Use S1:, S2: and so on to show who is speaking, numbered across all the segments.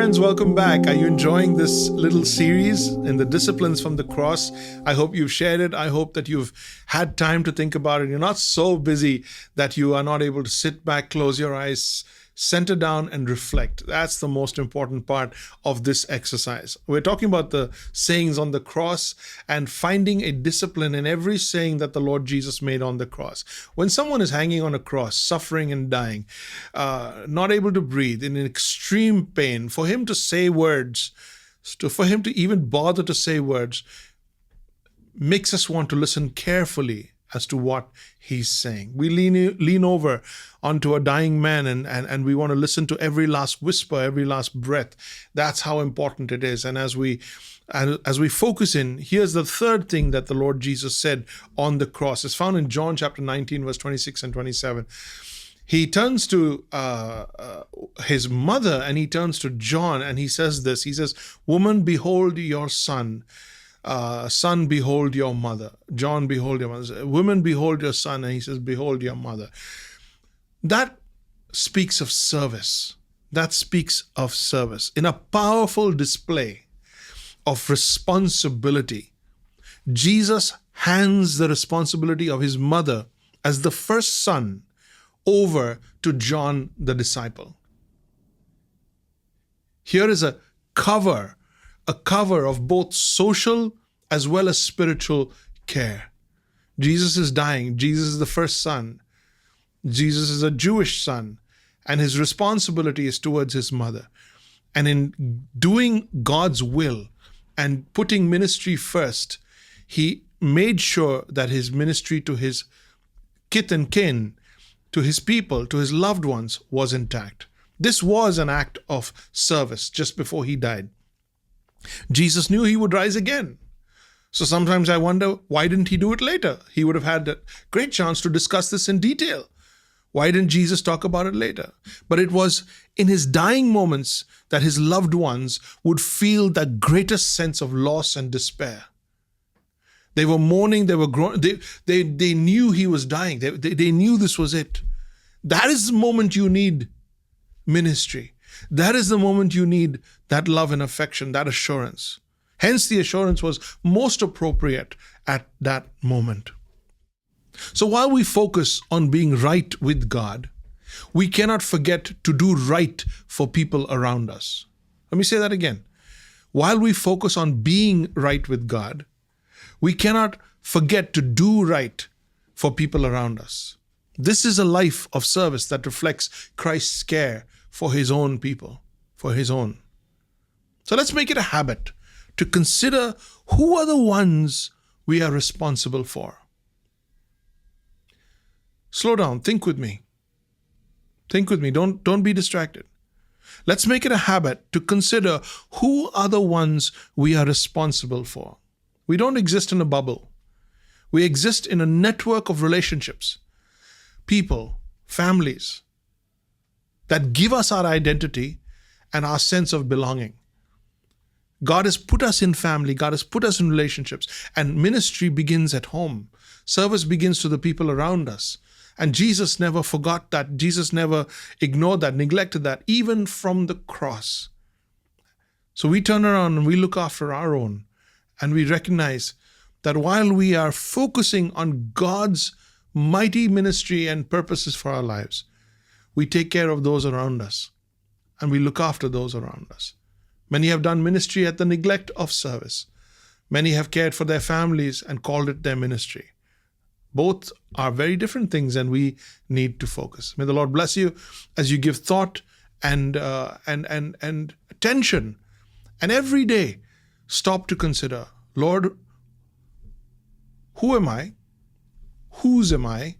S1: friends, welcome back. Are you enjoying this little series in the disciplines from the cross? I hope you've shared it. I hope that you've had time to think about it. You're not so busy that you are not able to sit back, close your eyes, center down and reflect. That's the most important part of this exercise. We're talking about the sayings on the cross and finding a discipline in every saying that the Lord Jesus made on the cross. When someone is hanging on a cross, suffering and dying, not able to breathe, in extreme pain, for him to say words, for him to even bother to say words, makes us want to listen carefully as to what he's saying. We lean over onto a dying man and we want to listen to every last whisper, every last breath. That's how important it is. And as we focus in, here's the third thing that the Lord Jesus said on the cross. It's found in John chapter 19, verse 26 and 27. He turns to his mother and he turns to John and he says this. He says, "Woman, behold your son. Son, behold your mother. John, behold your mother. Women, behold your son." And he says, "Behold your mother." That speaks of service. That speaks of service. In a powerful display of responsibility, Jesus hands the responsibility of his mother as the first son over to John the disciple. Here is a cover of both social as well as spiritual care. Jesus is dying. Jesus is the first son. Jesus is a Jewish son, and his responsibility is towards his mother. And in doing God's will and putting ministry first, he made sure that his ministry to his kith and kin, to his people, to his loved ones was intact. This was an act of service just before he died. Jesus knew he would rise again. So sometimes I wonder, why didn't he do it later? He would have had a great chance to discuss this in detail. Why didn't Jesus talk about it later? But it was in his dying moments that his loved ones would feel the greatest sense of loss and despair. They were mourning, they were groaning, they knew he was dying. They knew this was it. That is the moment you need ministry. That is the moment you need that love and affection, that assurance. Hence, the assurance was most appropriate at that moment. So while we focus on being right with God, we cannot forget to do right for people around us. Let me say that again. While we focus on being right with God, we cannot forget to do right for people around us. This is a life of service that reflects Christ's care for his own people, for his own. So let's make it a habit to consider who are the ones we are responsible for. Slow down, think with me. Think with me, don't be distracted. Let's make it a habit to consider who are the ones we are responsible for. We don't exist in a bubble. We exist in a network of relationships, people, families, that give us our identity and our sense of belonging. God has put us in family, God has put us in relationships, and ministry begins at home. Service begins to the people around us. And Jesus never forgot that. Jesus never ignored that, neglected that, even from the cross. So we turn around and we look after our own, and we recognize that while we are focusing on God's mighty ministry and purposes for our lives, we take care of those around us and we look after those around us. Many have done ministry at the neglect of service. Many have cared for their families and called it their ministry. Both are very different things, and we need to focus. May the Lord bless you as you give thought and attention, and every day stop to consider, Lord, who am I? Whose am I?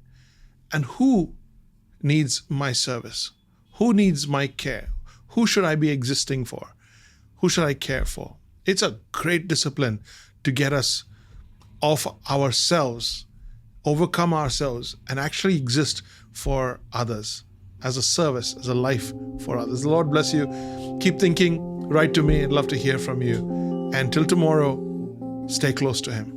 S1: And who needs my service? Who needs my care? Who should I be existing for? Who should I care for? It's a great discipline to get us off ourselves, overcome ourselves, and actually exist for others as a service, as a life for others. The Lord bless you. Keep thinking. Write to me. I'd love to hear from you. And till tomorrow, stay close to Him.